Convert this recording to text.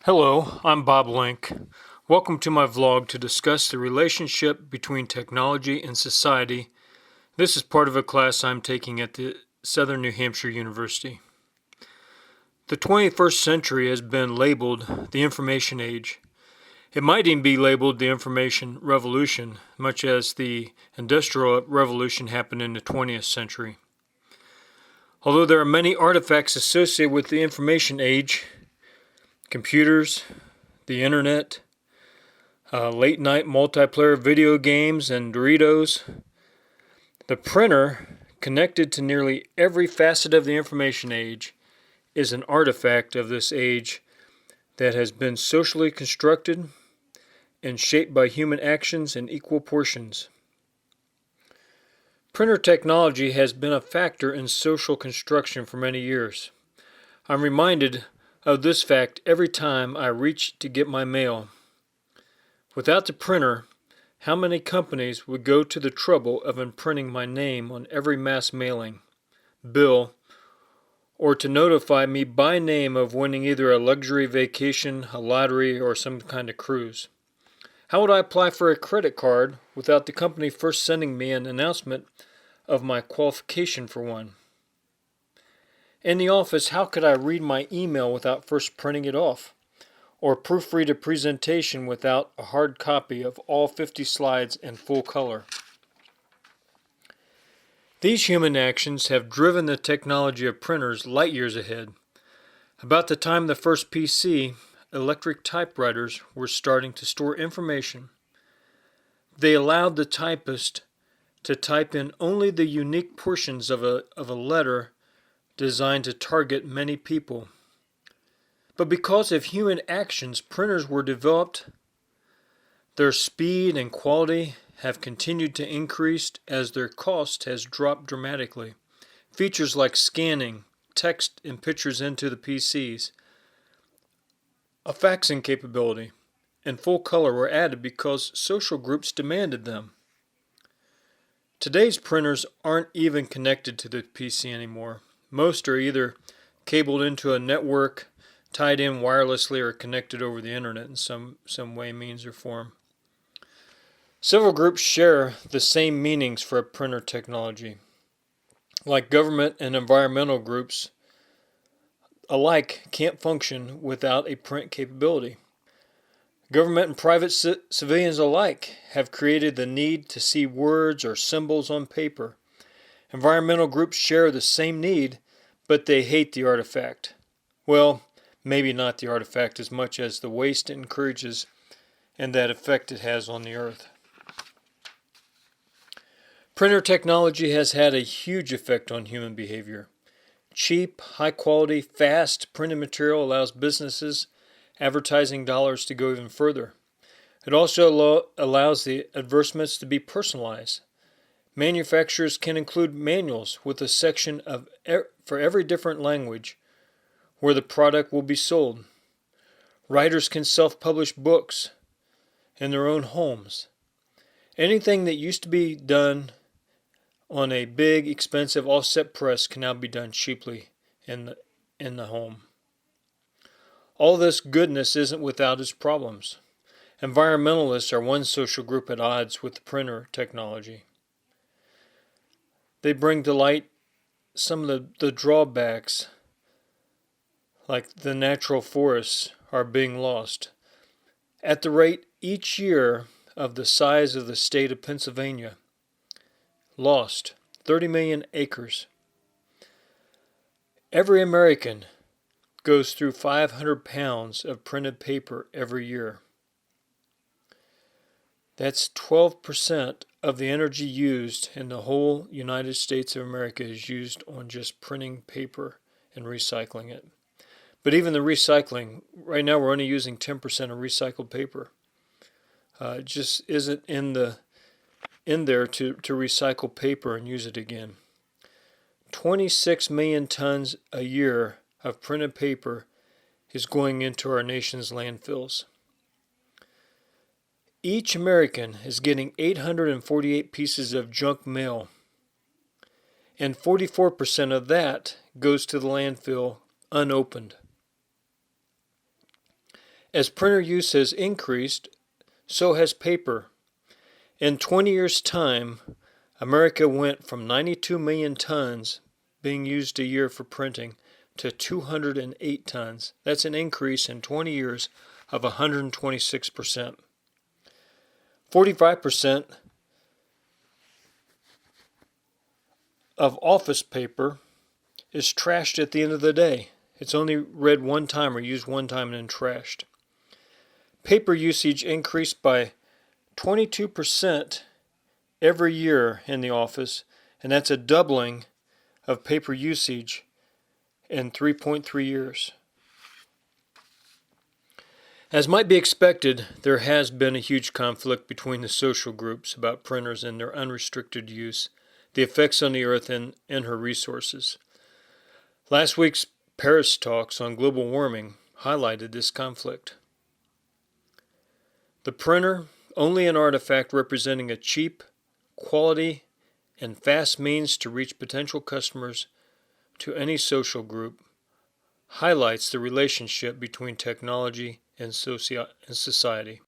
Hello, I'm Bob Link. Welcome to my vlog to discuss the relationship between technology and society. This is part of a class I'm taking at the Southern New Hampshire University. The 21st century has been labeled the information age. It might even be labeled the information revolution, much as the Industrial Revolution happened in the 20th century. Although there are many artifacts associated with the information age, computers, the internet, late night multiplayer video games, and Doritos, the printer, connected to nearly every facet of the information age, is an artifact of this age that has been socially constructed and shaped by human actions in equal portions. Printer technology has been a factor in social construction for many years. I'm reminded of this fact every time I reach to get my mail. Without the printer, how many companies would go to the trouble of imprinting my name on every mass mailing, bill, or to notify me by name of winning either a luxury vacation, a lottery, or some kind of cruise? How would I apply for a credit card without the company first sending me an announcement of my qualification for one? In the office, how could I read my email without first printing it off? Or proofread a presentation without a hard copy of all 50 slides in full color? These human actions have driven the technology of printers light years ahead. About the time the first PC, electric typewriters were starting to store information. They allowed the typist to type in only the unique portions of a letter designed to target many people. But because of human actions, printers were developed. Their speed and quality have continued to increase as their cost has dropped dramatically. Features like scanning text and pictures into the PCs, a faxing capability, and full color were added because social groups demanded them. Today's printers aren't even connected to the PC anymore. Most are either cabled into a network, tied in wirelessly, or connected over the internet in some way, means, or form. Several groups share the same meanings for a printer technology. Like government and environmental groups alike can't function without a print capability. Government and private civilians alike have created the need to see words or symbols on paper. Environmental groups share the same need, but they hate the artifact. Well, maybe not the artifact as much as the waste it encourages and that effect it has on the earth. Printer technology has had a huge effect on human behavior. Cheap, high quality, fast printed material allows businesses advertising dollars to go even further. It also allows the advertisements to be personalized. Manufacturers can include manuals with a section for every different language where the product will be sold. Writers can self-publish books in their own homes. Anything that used to be done on a big, expensive offset press can now be done cheaply in the home. All this goodness isn't without its problems. Environmentalists are one social group at odds with the printer technology. They bring to light some of the drawbacks, like the natural forests are being lost. At the rate each year of the size of the state of Pennsylvania, lost 30 million acres. Every American goes through 500 pounds of printed paper every year. That's 12% of the energy used in the whole United States of America is used on just printing paper and recycling it. But even the recycling, right now we're only using 10% of recycled paper. It just isn't in there to recycle paper and use it again. 26 million tons a year of printed paper is going into our nation's landfills. Each American is getting 848 pieces of junk mail, and 44% of that goes to the landfill unopened. As printer use has increased, so has paper. In 20 years' time, America went from 92 million tons being used a year for printing to 208 tons. That's an increase in 20 years of 126%. 45% of office paper is trashed at the end of the day. It's only read one time or used one time and then trashed. Paper usage increased by 22% every year in the office, and that's a doubling of paper usage in 3.3 years. As might be expected, there has been a huge conflict between the social groups about printers and their unrestricted use, the effects on the earth and her resources. Last week's Paris talks on global warming highlighted this conflict. The printer, only an artifact representing a cheap, quality, and fast means to reach potential customers to any social group, highlights the relationship between technology and society.